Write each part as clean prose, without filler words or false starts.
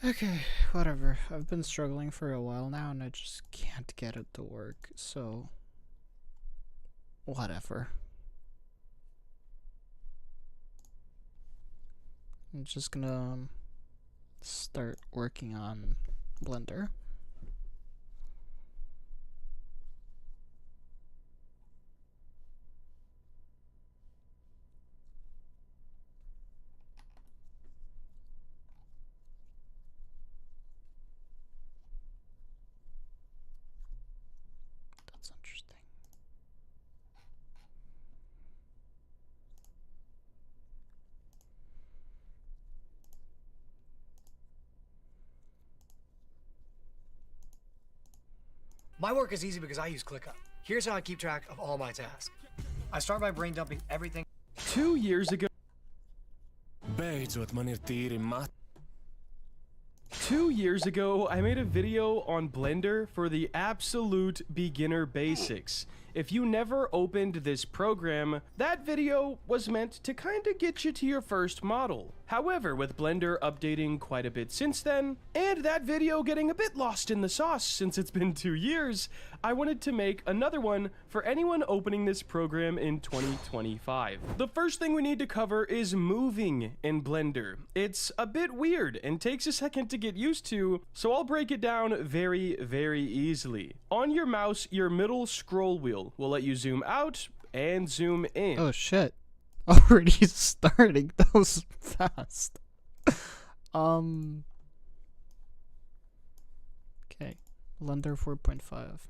Okay, whatever. I've been struggling for a while now and I just can't get it to work, so whatever. I'm just gonna start working on Blender. That's interesting. My work is easy because I use ClickUp. Here's how I keep track of all my tasks. I start by brain dumping everything. 2 years ago. Beidzot, man ir tīri mat. 2 years ago, I made a video on Blender for the absolute beginner basics. If you never opened this program, that video was meant to kinda get you to your first model. However, with Blender updating quite a bit since then, and that video getting a bit lost in the sauce since it's been 2 years, I wanted to make another one for anyone opening this program in 2025. The first thing we need to cover is moving in Blender. It's a bit weird and takes a second to get used to, so I'll break it down very, very easily. On your mouse, your middle scroll wheel will let you zoom out and zoom in. Oh shit. Already starting. That was fast. Okay. Blender 4.5.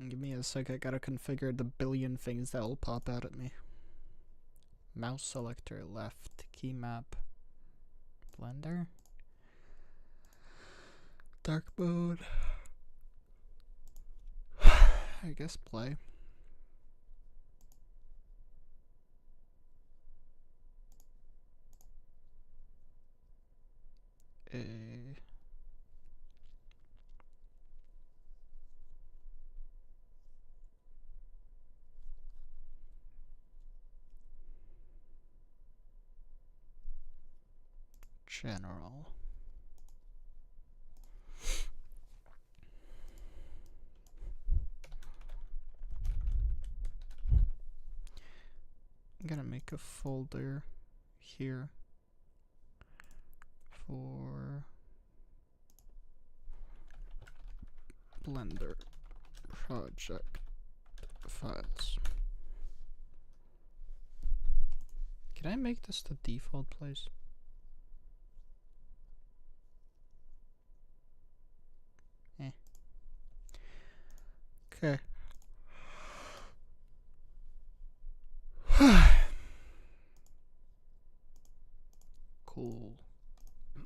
Give me a sec, I gotta configure the billion things that will pop out at me. Mouse selector left, key map, Blender, dark mode, I guess play. General. I'm gonna make a folder here for Blender project files. Can I make this the default place? Okay. Cool.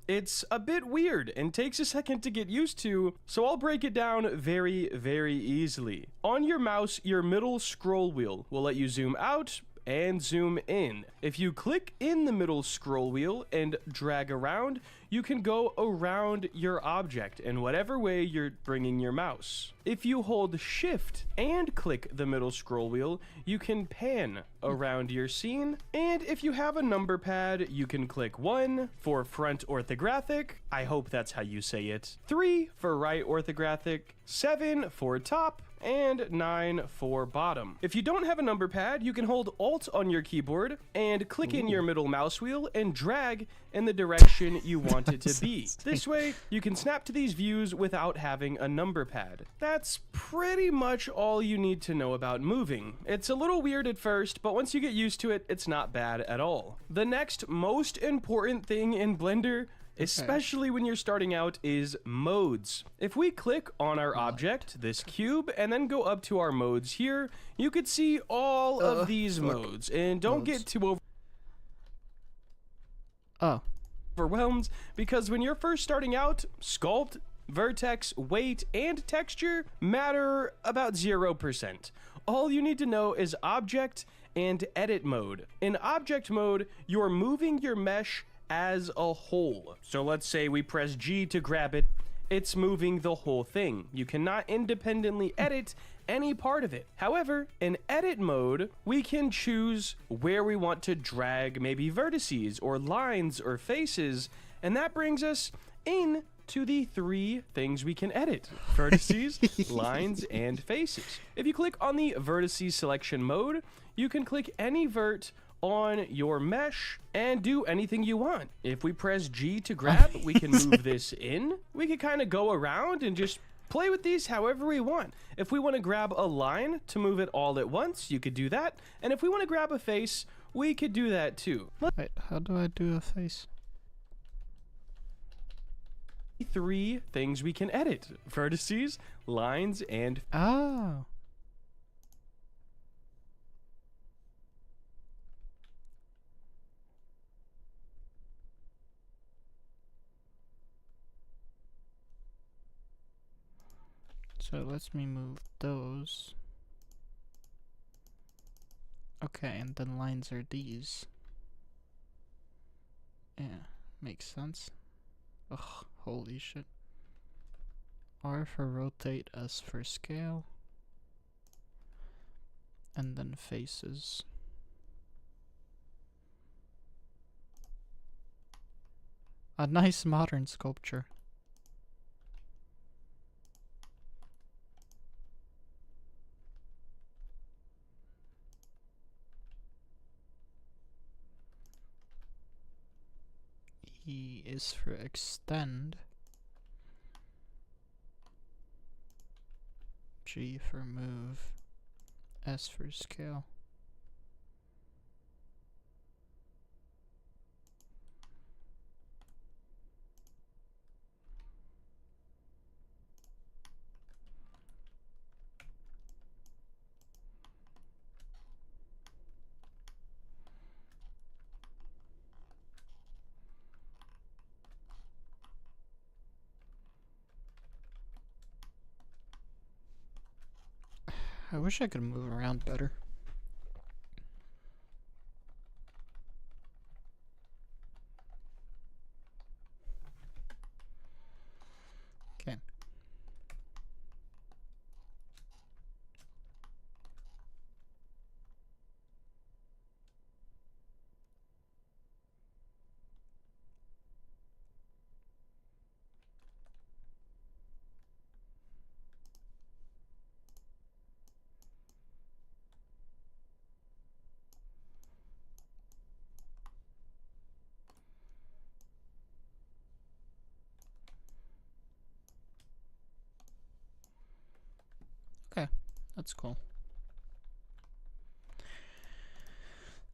It's a bit weird and takes a second to get used to, so I'll break it down very, very easily. On your mouse, your middle scroll wheel will let you zoom out and zoom in. If you click in the middle scroll wheel and drag around, you can go around your object in whatever way you're bringing your mouse. If you hold shift and click the middle scroll wheel, you can pan around your scene. And if you have a number pad, you can click 1 for front orthographic, I hope that's how you say it, 3 for right orthographic, 7 for top, and 9 for bottom. If you don't have a number pad, you can hold Alt on your keyboard and click in your middle mouse wheel and drag in the direction you want it to be. This way, you can snap to these views without having a number pad. That's pretty much all you need to know about moving. It's a little weird at first, but once you get used to it, it's not bad at all. The next most important thing in Blender, especially when you're starting out, is modes. If we click on our object, this cube, and then go up to our modes here, you could see all of these modes. And don't get too overwhelmed, because when you're first starting out, sculpt, vertex, weight, and texture matter about 0%. All you need to know is object and edit mode. In object mode, you're moving your mesh as a whole. So let's say we press G to grab it, it's moving the whole thing. You cannot independently edit any part of it. However, in edit mode, we can choose where we want to drag maybe vertices or lines or faces, and that brings us in to the 3 things we can edit: vertices, lines, and faces. If you click on the vertices selection mode, you can click any vert on your mesh and do anything you want. If we press G to grab, we can move this in. We can kind of go around and just play with these however we want. If we want to grab a line to move it all at once, you could do that. And if we want to grab a face, we could do that too. Wait, how do I do a face? 3 things we can edit: vertices, lines, and Oh. So it lets me move those. Okay, and then lines are these. Yeah, makes sense. Ugh, holy shit. R for rotate, S for scale. And then faces. A nice modern sculpture. E is for extend. G for move. S for scale. I wish I could move around better. Okay. Okay, that's cool.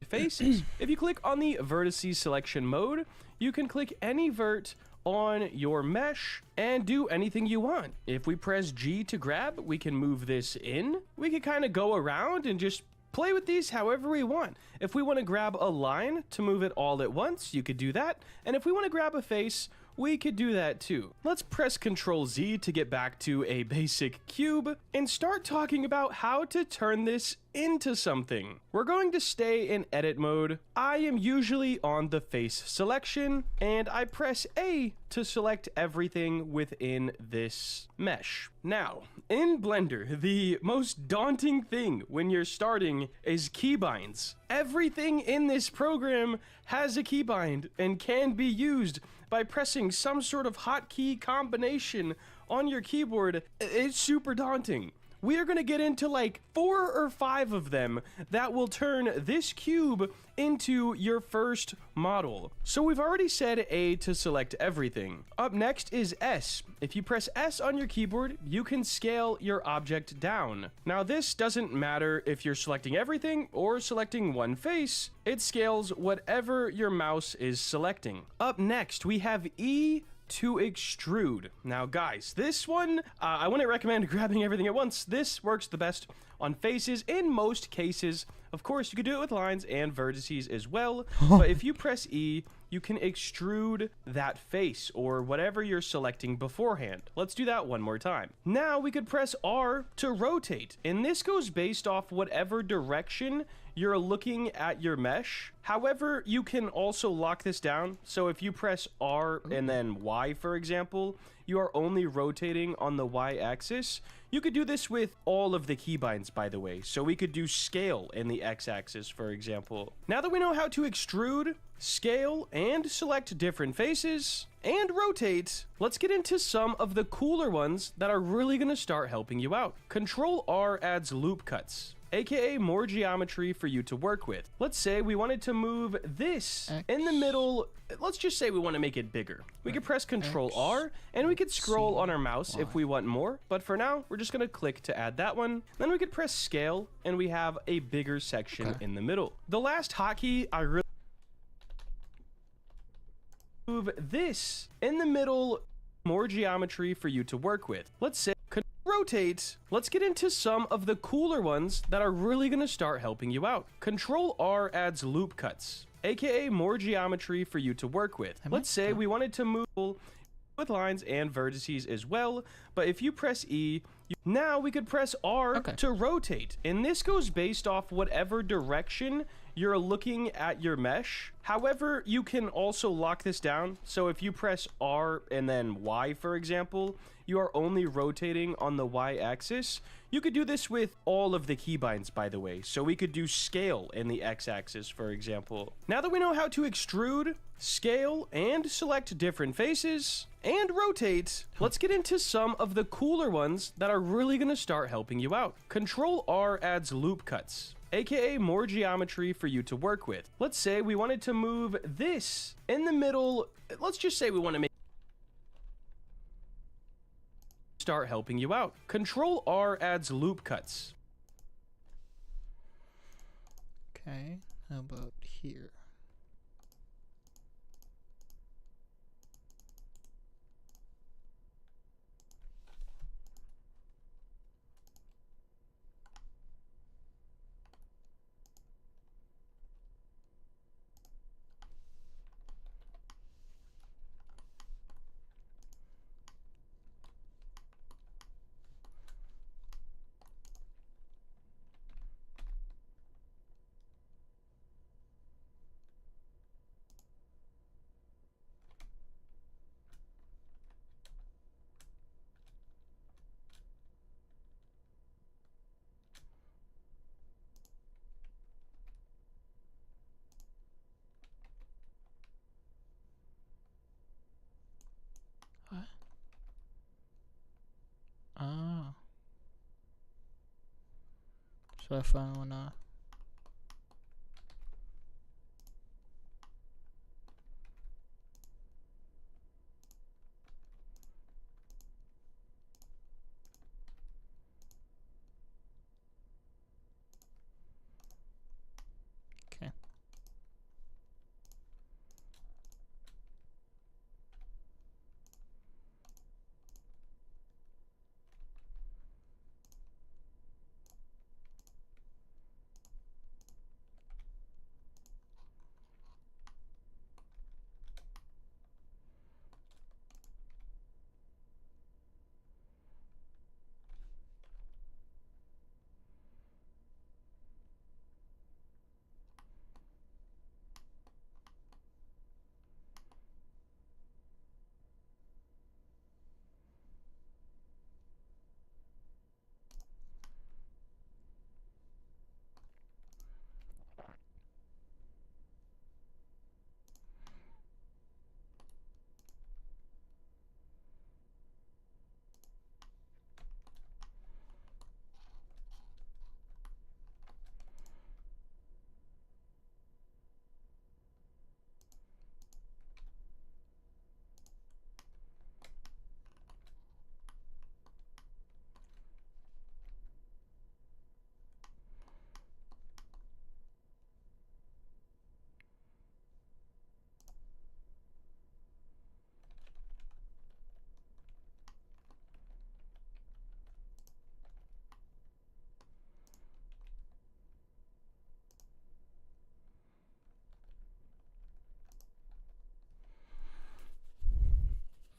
faces. If you click on the vertices selection mode, you can click any vert on your mesh and do anything you want. If we press G to grab, we can move this in. We can kind of go around and just play with these however we want. If we want to grab a line to move it all at once, you could do that. And if we want to grab a face, we could do that too. Let's press Ctrl Z to get back to a basic cube and start talking about how to turn this into something. We're going to stay in edit mode. I am usually on the face selection, and I press A to select everything within this mesh. Now, in Blender, the most daunting thing when you're starting is keybinds. Everything in this program has a keybind and can be used by pressing some sort of hotkey combination on your keyboard. It's super daunting. We are going to get into like 4 or 5 of them that will turn this cube into your first model. So we've already said A to select everything. Up next is S. If you press S on your keyboard, you can scale your object down. Now this doesn't matter if you're selecting everything or selecting one face. It scales whatever your mouse is selecting. Up next, we have E to extrude. Now guys, this one, I wouldn't recommend grabbing everything at once. This works the best on faces in most cases. Of course, you could do it with lines and vertices as well, but if you press E, you can extrude that face or whatever you're selecting beforehand. Let's do that one more time. Now we could press R to rotate, and this goes based off whatever direction you're looking at your mesh. However, you can also lock this down. So if you press R and then Y, for example, you are only rotating on the Y axis. You could do this with all of the keybinds, by the way. So we could do scale in the X axis, for example. Now that we know how to extrude, scale, and select different faces, and rotate, let's get into some of the cooler ones that are really going to start helping you out. Control R adds loop cuts, aka more geometry for you to work with. Let's say we wanted to move this in the middle. Let's just say we want to make it bigger. We could press Control R and we could scroll on our mouse if we want more, but for now we're just going to click to add that one. Then we could press scale and we have a bigger section in the middle. The last hotkey I really move this in the middle, more geometry for you to work with. Let's say rotate. Let's get into some of the cooler ones that are really going to start helping you out. Control R adds loop cuts, aka more geometry for you to work with. Let's say we wanted to move with lines and vertices as well, but if you press E, now we could press R to rotate, and this goes based off whatever direction you're looking at your mesh. However, you can also lock this down. So if you press R and then Y, for example, you are only rotating on the Y axis. You could do this with all of the keybinds, by the way. So we could do scale in the X axis, for example. Now that we know how to extrude, scale, and select different faces, and rotate, let's get into some of the cooler ones that are really going to start helping you out. Control R adds loop cuts, aka more geometry for you to work with. Let's say we wanted to move this in the middle. Let's just say we want to make start helping you out. Control R adds loop cuts. Okay, how about here? What? Ah. So I finally wanna. Okay.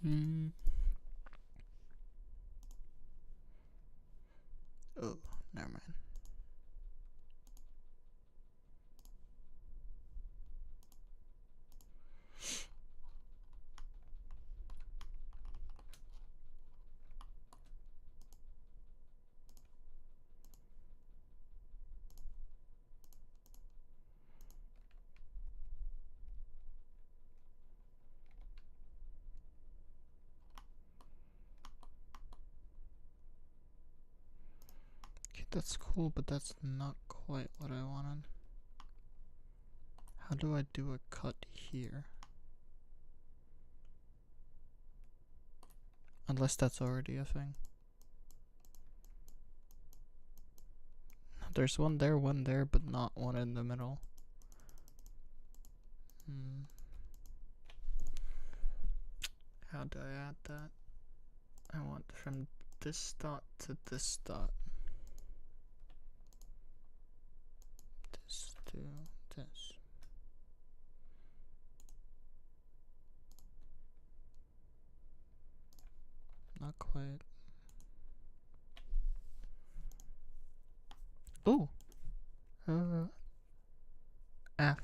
Hmm. Oh, never mind. That's cool, but that's not quite what I wanted. How do I do a cut here? Unless that's already a thing. There's one there, but not one in the middle. How do I add that? I want from this dot to this dot. This to this. Not quite. Ooh. F.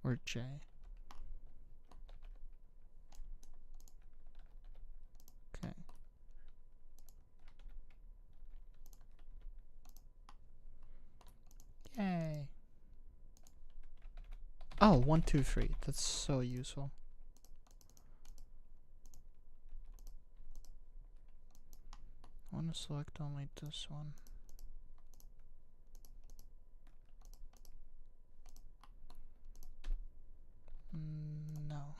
Or J. Okay. Yay. Oh, 1, 2, 3. That's so useful. I want to select only this one. No.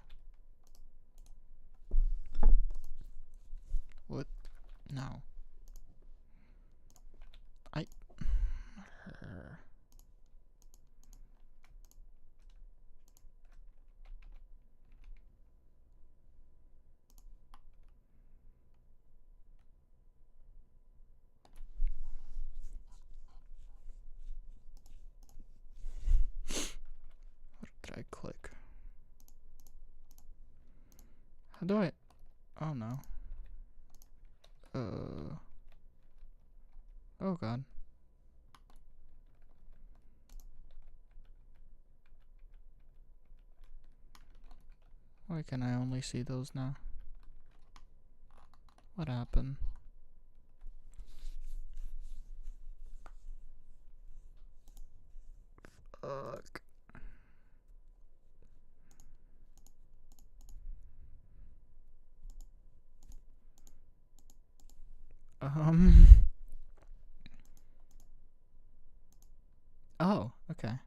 What? No. What did I click? How do I? Oh no. Oh god. Why can I only see those now? What happened? Fuck. Oh, okay.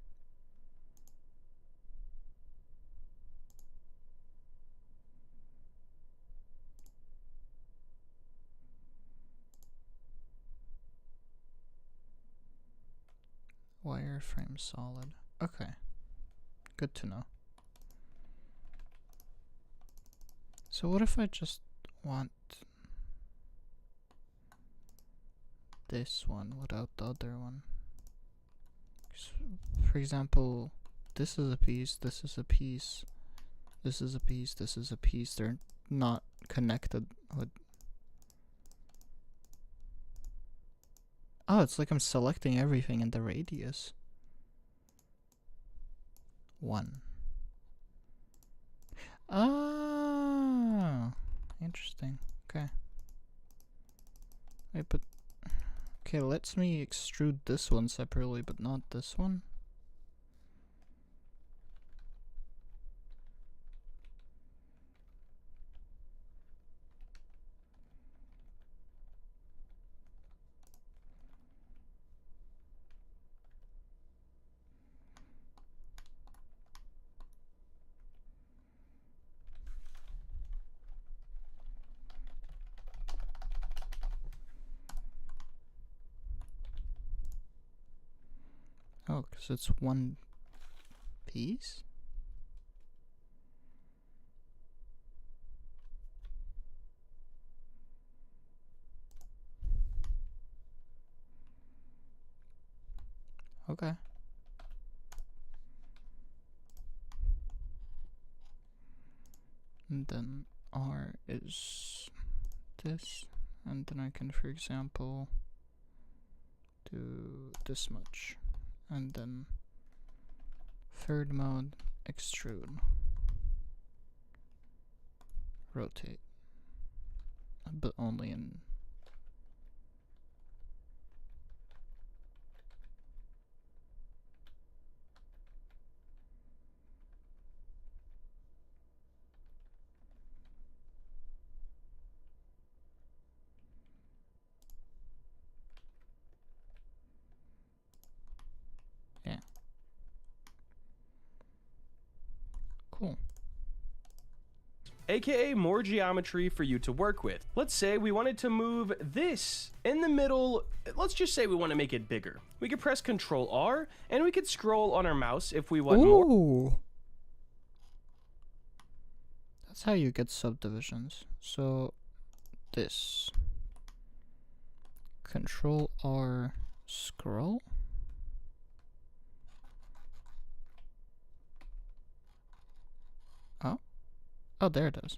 Wireframe solid. Okay. Good to know. So what if I just want this one without the other one? For example, this is a piece, this is a piece, this is a piece, this is a piece. They're not connected with... Oh, it's like I'm selecting everything in the radius. 1. Ah, interesting. Okay. Wait, but... Okay, lets me extrude this one separately, but not this one. Oh, because it's one piece? Okay. And then R is this, and then I can, for example, do this much, and then third mode, extrude, rotate, but only in... Cool. AKA more geometry for you to work with. Let's say we wanted to move this in the middle. Let's just say we want to make it bigger. We could press Control R and we could scroll on our mouse if we want more. Ooh. That's how you get subdivisions. So this. Control R scroll. Oh. Oh, there it is.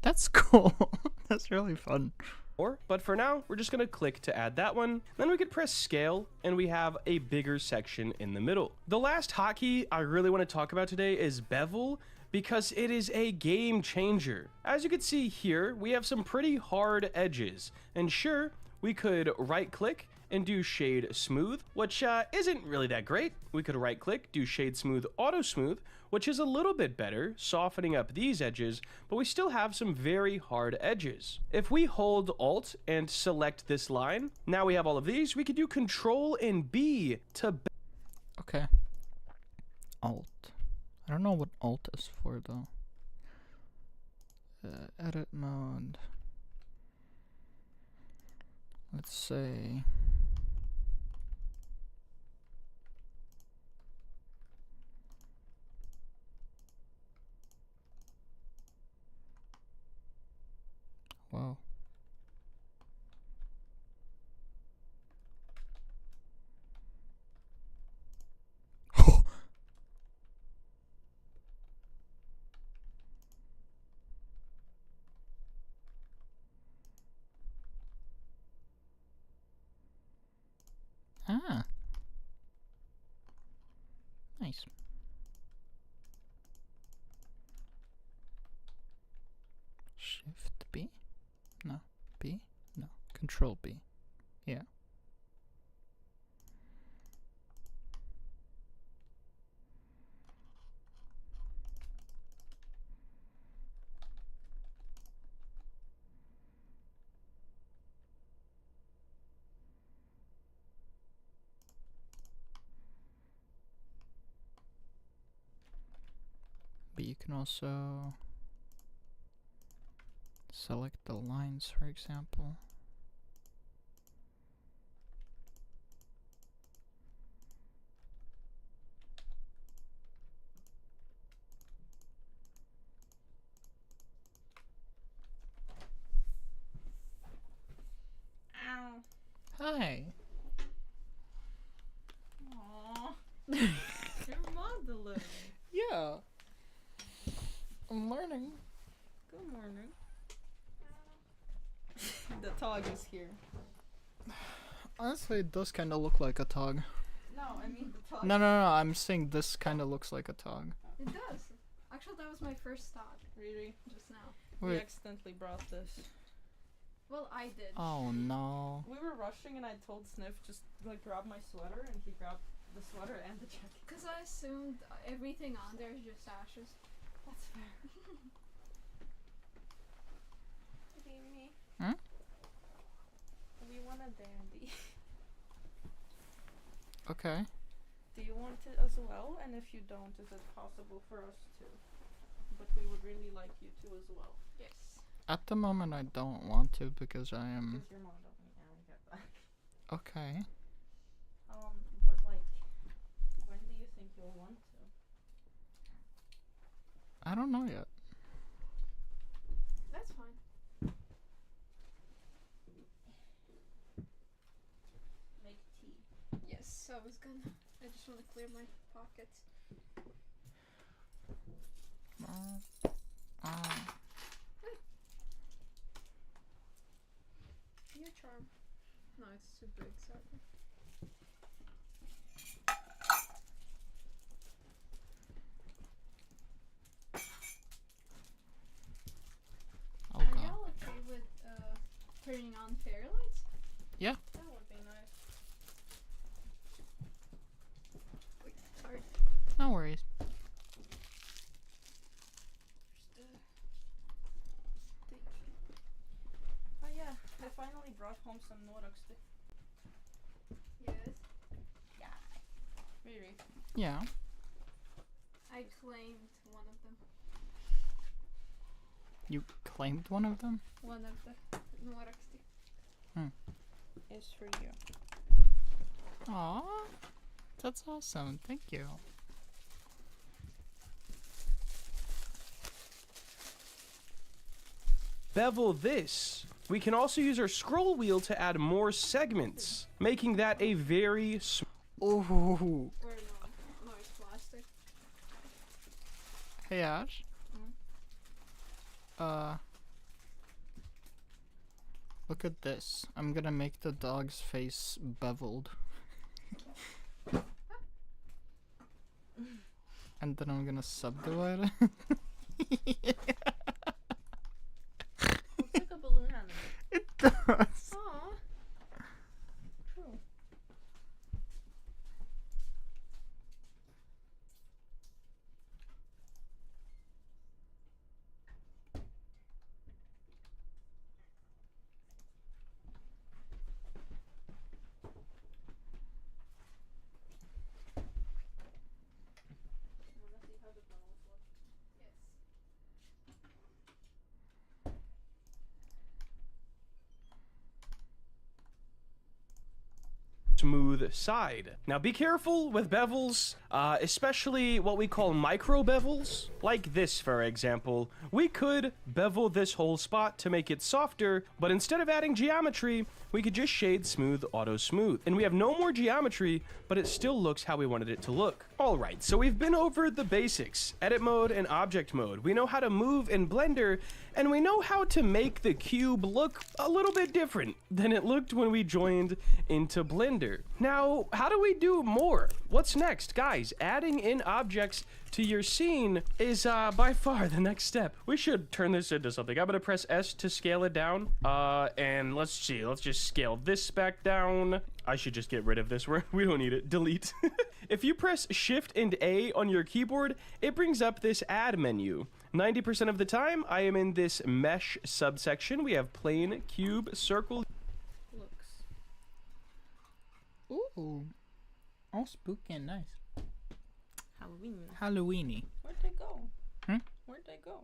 That's cool. That's really fun. But for now, we're just gonna click to add that one. Then we could press scale and we have a bigger section in the middle. The last hotkey I really want to talk about today is bevel, because it is a game changer. As you can see here, we have some pretty hard edges, and sure, we could right click and do shade smooth, which isn't really that great. We could right click, do shade smooth auto smooth, which is a little bit better, softening up these edges, but we still have some very hard edges. If we hold Alt and select this line, now we have all of these. We could do Control and B to Okay. Alt. I don't know what Alt is for though. Edit mode. Let's say. Wow. Ah. Nice. Shift B? No. B? No. Control B. Yeah. But you can also select the lines, for example. Ow. Hi. Aww. You're modeling. Yeah. I'm learning. Good morning. The dog is here. Honestly, it does kind of look like a tog. No, I mean the dog. No, no, no. I'm saying this kind of looks like a tog. It does. Actually, that was my first thought Really? just now. We Wait. accidentally brought this. Well, I did. Oh no. We were rushing and I told Sniff just like grab my sweater and he grabbed the sweater and the jacket. Because I assumed everything on there is just ashes. That's fair. Me. Hmm? We want a dandy. Okay. Do you want it as well? And if you don't, is it possible for us to? But we would really like you to as well. Yes. At the moment, I don't want to because I am. Because your mom don't need to get that. Okay. But like, when do you think you'll want to? I don't know yet. That's fine. Make tea. Yes, I was gonna. I just want to clear my pockets. Your charm. No, it's too big, sadly. Oh Are god. y'all okay with turning on fairy lights? Yeah. That would be nice. Wait, sorry. No worries. Oh yeah, I finally brought home some Noraxti. Yes. Really? Yeah. I claimed one of them. You claimed one of them? One of the Noraxti. It's for you. Aw. That's awesome. Thank you. Bevel this. We can also use our scroll wheel to add more segments, making that a very Ooh. Or no, it's plastic. Hey Ash. Look at this. I'm gonna make the dog's face beveled. And then I'm gonna subdivide it. Looks like a balloon animal. It does. Aww. True. Wanna see how the tunnels look? Yes. smooth side. Now be careful with bevels, especially what we call micro bevels, like this for example. We could bevel this whole spot to make it softer, but instead of adding geometry, we could just shade smooth auto smooth. And we have no more geometry, but it still looks how we wanted it to look. Alright, so we've been over the basics, edit mode and object mode. We know how to move in Blender, and we know how to make the cube look a little bit different than it looked when we joined into Blender. Now, how do we do more? What's next? Guys, adding in objects to your scene is by far the next step. We should turn this into something. I'm gonna press S to scale it down. And let's see, let's just scale this back down. I should just get rid of this. We don't need it. Delete. If you press Shift and A on your keyboard, it brings up this add menu. 90% of the time, I am in this mesh subsection. We have plane, cube, circle. Looks. Ooh. All spooky and nice. Halloween. Halloweeny. Where'd they go? Hmm? Where'd they go?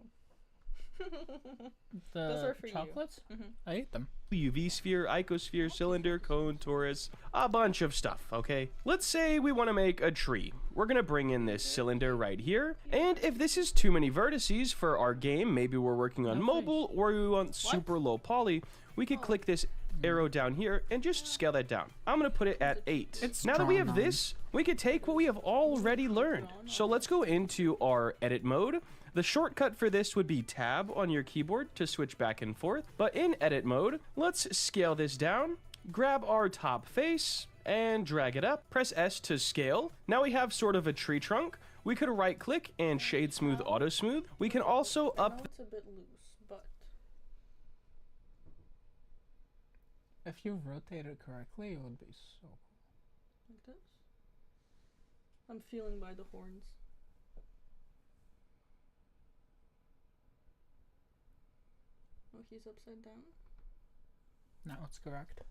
The Those are for you. chocolates? Mhm. I ate them. UV sphere, icosphere, cylinder, cone, torus, a bunch of stuff, okay? Let's say we want to make a tree. We're going to bring in this cylinder right here. And if this is too many vertices for our game, maybe we're working on mobile or we want super low poly, we could click this arrow down here and just scale that down. I'm going to put it at 8. It's Now that we drawn have on. this, we could take what we have already learned. So let's go into our edit mode. The shortcut for this would be tab on your keyboard to switch back and forth. But in edit mode, let's scale this down, grab our top face, and drag it up. Press S to scale. Now we have sort of a tree trunk. We could right click and shade smooth auto smooth. We can also I know up. it's a bit loose, but If you rotate it correctly, it would be so cool. like this. I'm feeling by the horns. Oh, he's upside down. No, it's correct.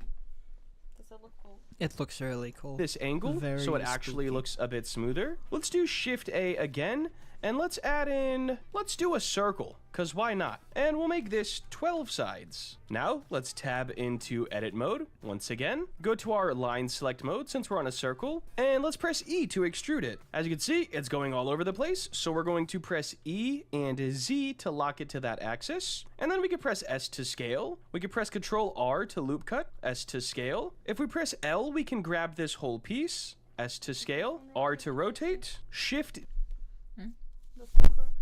Does that look cool? It looks really cool. This angle Very so it actually spooky. looks a bit smoother. Let's do Shift A again and let's add in, let's do a circle, cause why not? And we'll make this 12 sides. Now let's tab into edit mode once again, go to our line select mode since we're on a circle, and let's press E to extrude it. As you can see, it's going all over the place, so we're going to press E and Z to lock it to that axis, and then we can press S to scale. We can press Control R to loop cut, S to scale. If we press L, we can grab this whole piece, S to scale, R to rotate, Shift. That's not correct.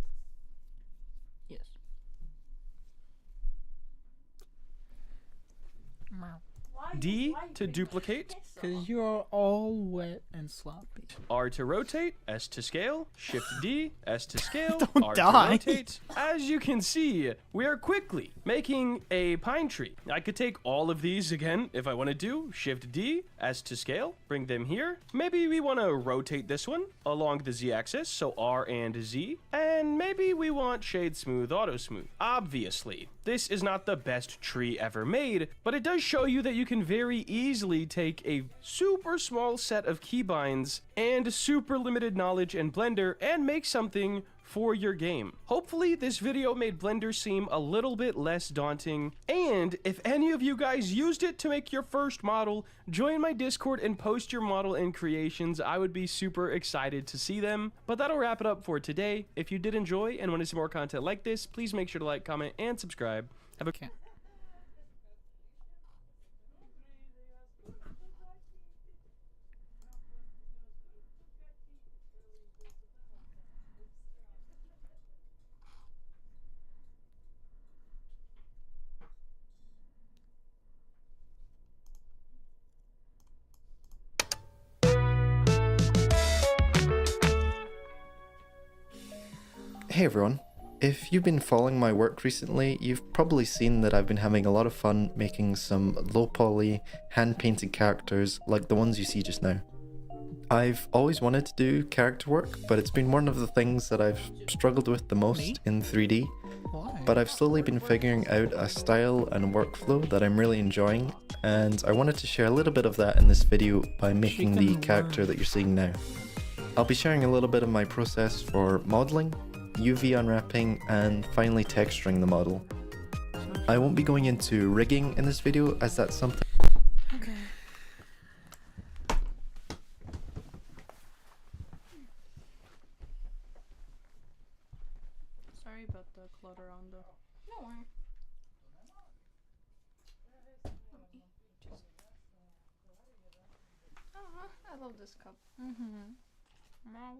D to duplicate, Because you're all wet and sloppy. R to rotate, S to scale, Shift D, S to scale, Don't R die. to rotate. As you can see, we are quickly making a pine tree. I could take all of these again if I wanted to. Shift D, S to scale, bring them here. Maybe we want to rotate this one along the Z axis, so R and Z. And maybe we want shade smooth, auto smooth. Obviously, this is not the best tree ever made, but it does show you that you can very easily take a super small set of keybinds and super limited knowledge in Blender and make something for your game. Hopefully this video made Blender seem a little bit less daunting, and if any of you guys used it to make your first model, join my Discord and post your model and creations. I would be super excited to see them. But that'll wrap it up for today. If you did enjoy and want to see more content like this, please make sure to like, comment, and subscribe. Have a Okay. Hey everyone. If you've been following my work recently, you've probably seen that I've been having a lot of fun making some low poly, hand painted characters like the ones you see just now. I've always wanted to do character work, but it's been one of the things that I've struggled with the most in 3D. Why? But I've slowly been figuring out a style and workflow that I'm really enjoying, and I wanted to share a little bit of that in this video by making the can character learn. that you're seeing now. I'll be sharing a little bit of my process for modeling, UV unwrapping, and finally texturing the model. I won't be going into rigging in this video, as that's something Okay. Sorry about the clutter on the. No worry. I love this cup. Wow.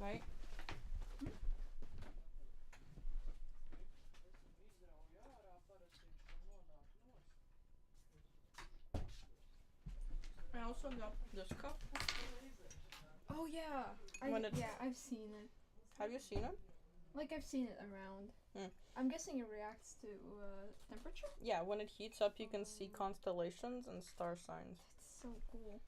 Right? I also got this cup. Oh yeah. When it- Yeah, I've seen it. Have you seen it? Like I've seen it around. I'm guessing it reacts to temperature. Yeah, when it heats up, you can see constellations and star signs. It's so cool.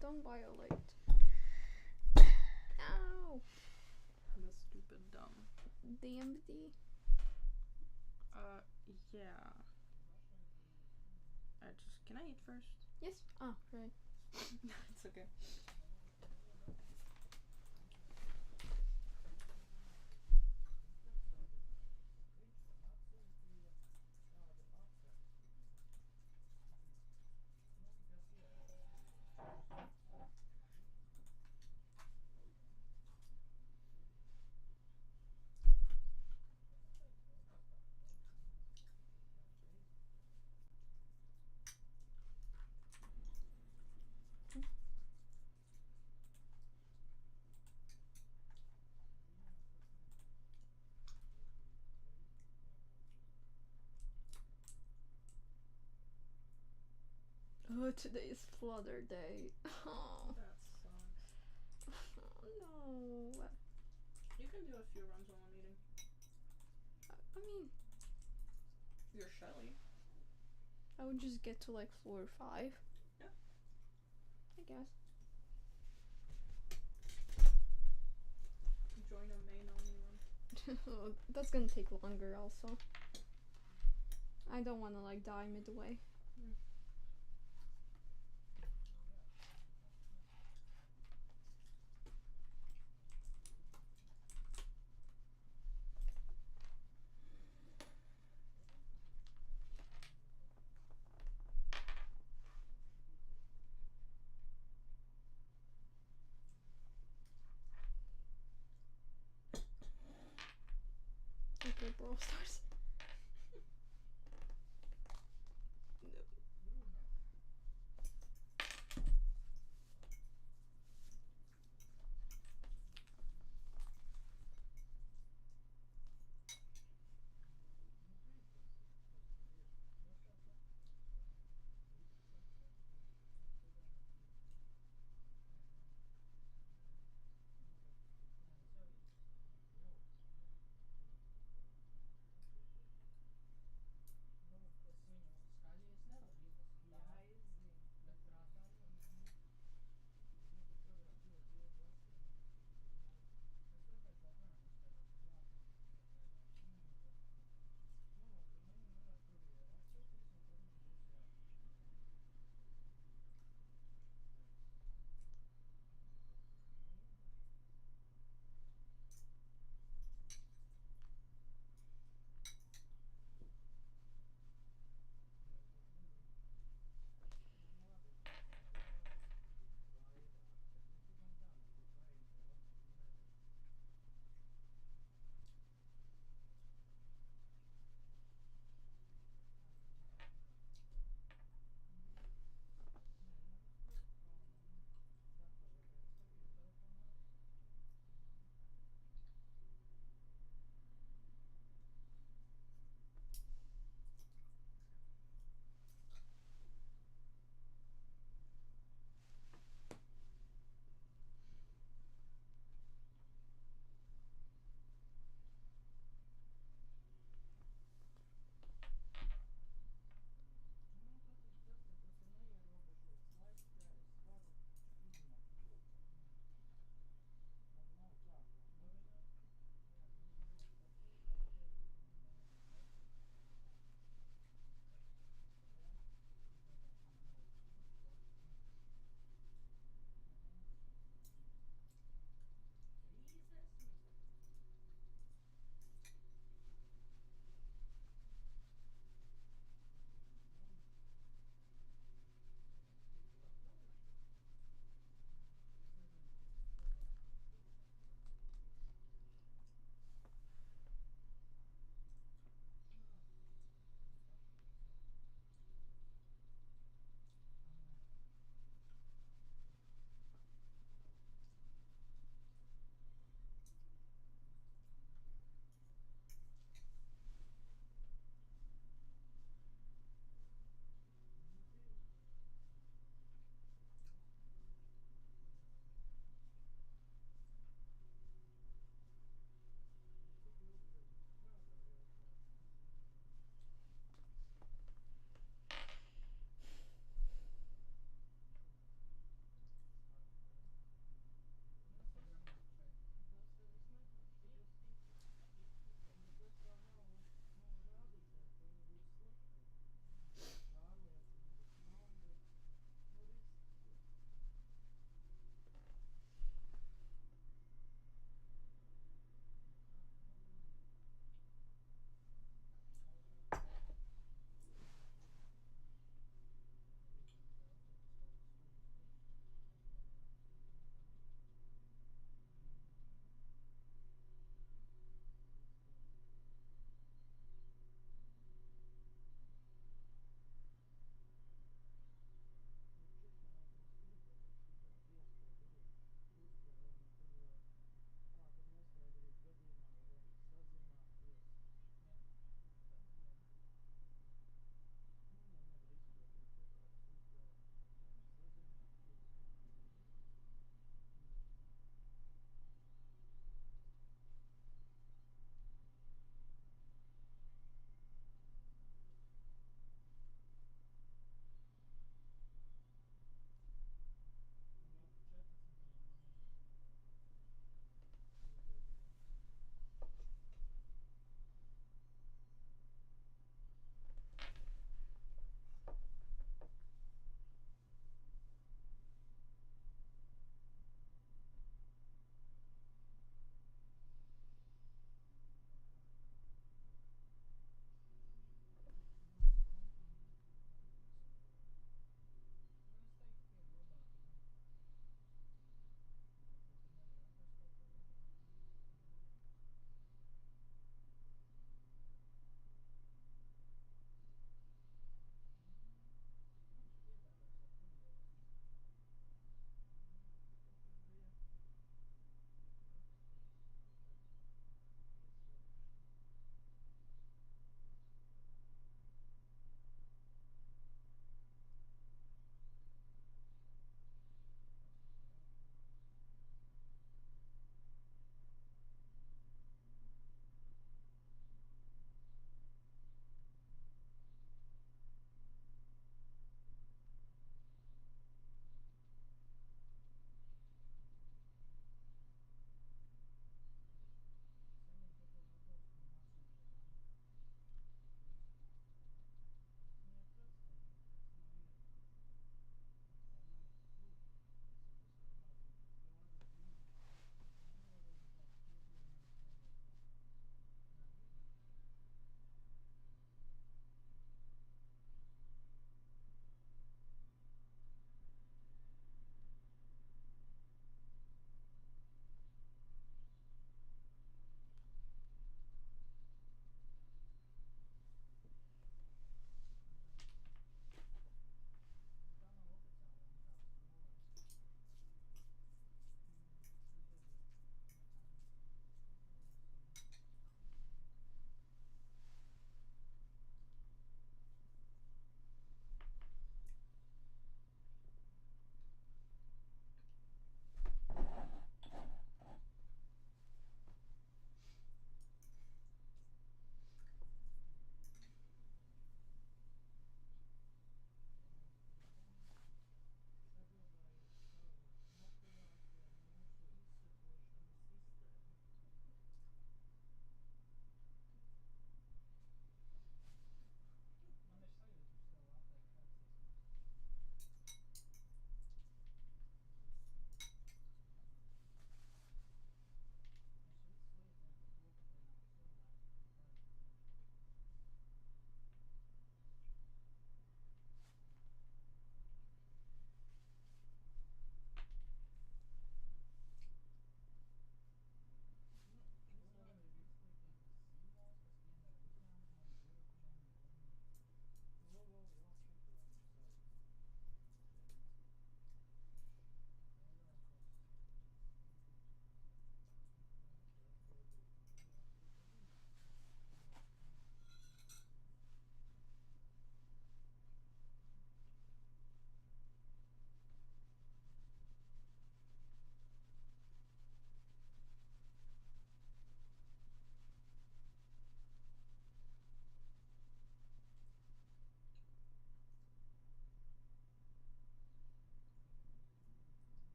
don't violate. Ow! The stupid dumb. DMD. Yeah. Can I eat first? Yes. Ah, right. It's okay. Oh, today is Flutter Day. Oh, That sucks. no. You can do a few runs while I'm eating. I mean, You're Shelly. I would just get to like floor 5. Yeah. I guess. Join a main only run. That's gonna take longer also. I don't wanna like die midway. Okay, Brawl Stars.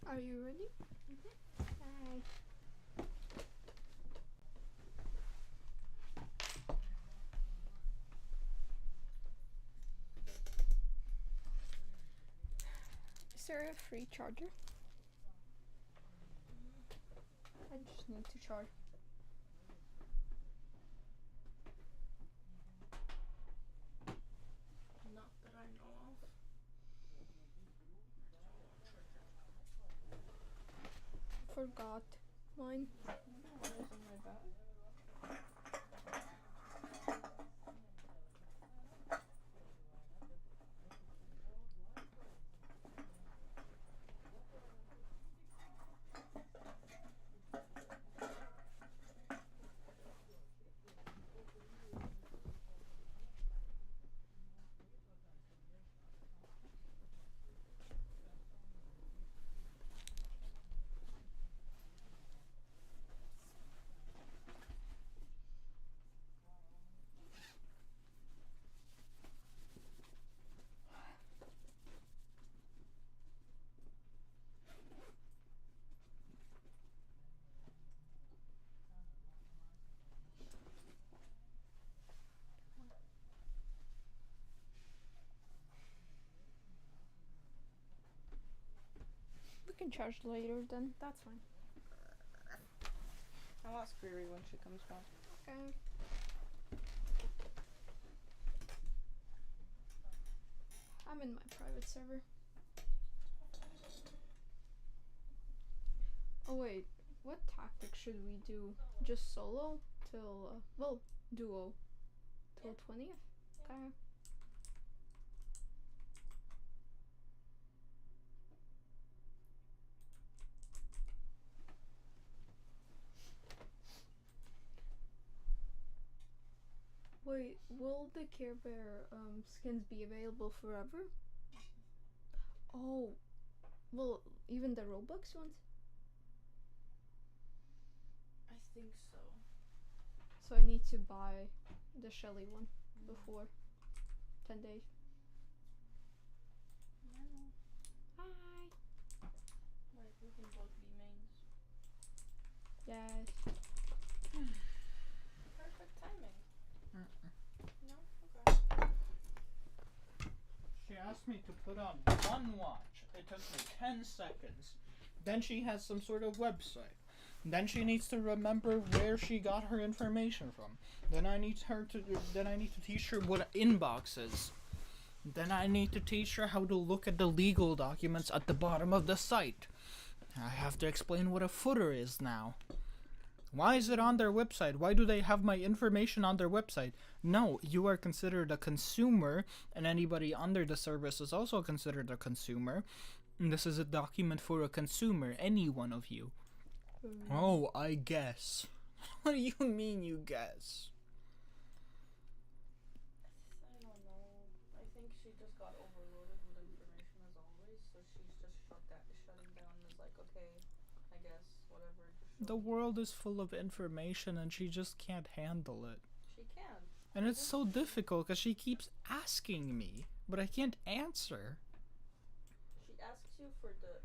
Are you ready? Hi. Is there a free charger? I just need to charge. Not that I know of. Forgot mine. No, it wasn't my bag. We can charge later then. That's fine. I'll ask Riri when she comes back. Okay. I'm in my private server. Oh wait, what tactic should we do? Just solo till well, duo till 20th. Okay. Wait, will the Care Bear skins be available forever? Oh, well, even the Robux ones? I think so. So I need to buy the Shelly one before 10 days. Hi. Like, we can both be mains. Yes. Perfect timing. No? Okay. She asked me to put on one watch. It took me 10 seconds. Then she has some sort of website. Then she needs to remember where she got her information from. Then I need to teach her what an inbox is. Then I need to teach her how to look at the legal documents at the bottom of the site. I have to explain what a footer is now. Why is it on their website? Why do they have my information on their website? No, you are considered a consumer, and anybody under the service is also considered a consumer. And this is a document for a consumer, any one of you. Oh, I guess. What do you mean, you guess? I don't know. I think she just got overloaded with information as always, so she's just shutting down and is like, okay, I guess, whatever. Just The world is full of information, and she just can't handle it. She can. And it's so difficult because she keeps asking me, but I can't answer. She asks you for the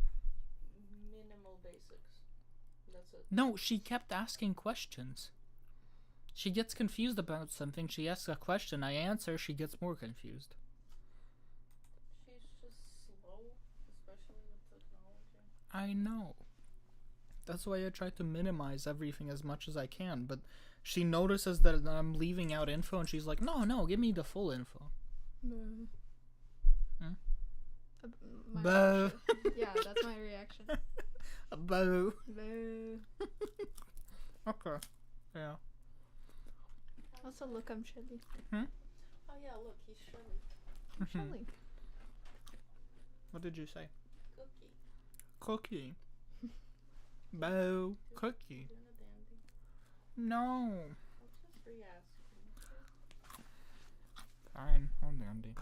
minimal basics. That's it. No, she kept asking questions. She gets confused about something, she asks a question, I answer, she gets more confused. She's just slow, especially with technology. I know. That's why I try to minimize everything as much as I can, but she notices that I'm leaving out info and she's like, no, give me the full info. Boo. Hmm? My Boo. reaction. Yeah, that's my reaction. Boo. Boo. Okay. Yeah. Also, look, I'm Shelly. Oh yeah, look, he's Shirley. I'm Shelly. What did you say? Cookie. Cookie. Boo. Cookie. Doing a dandy. No. I'll just re-ask you. Fine. I'll dandy.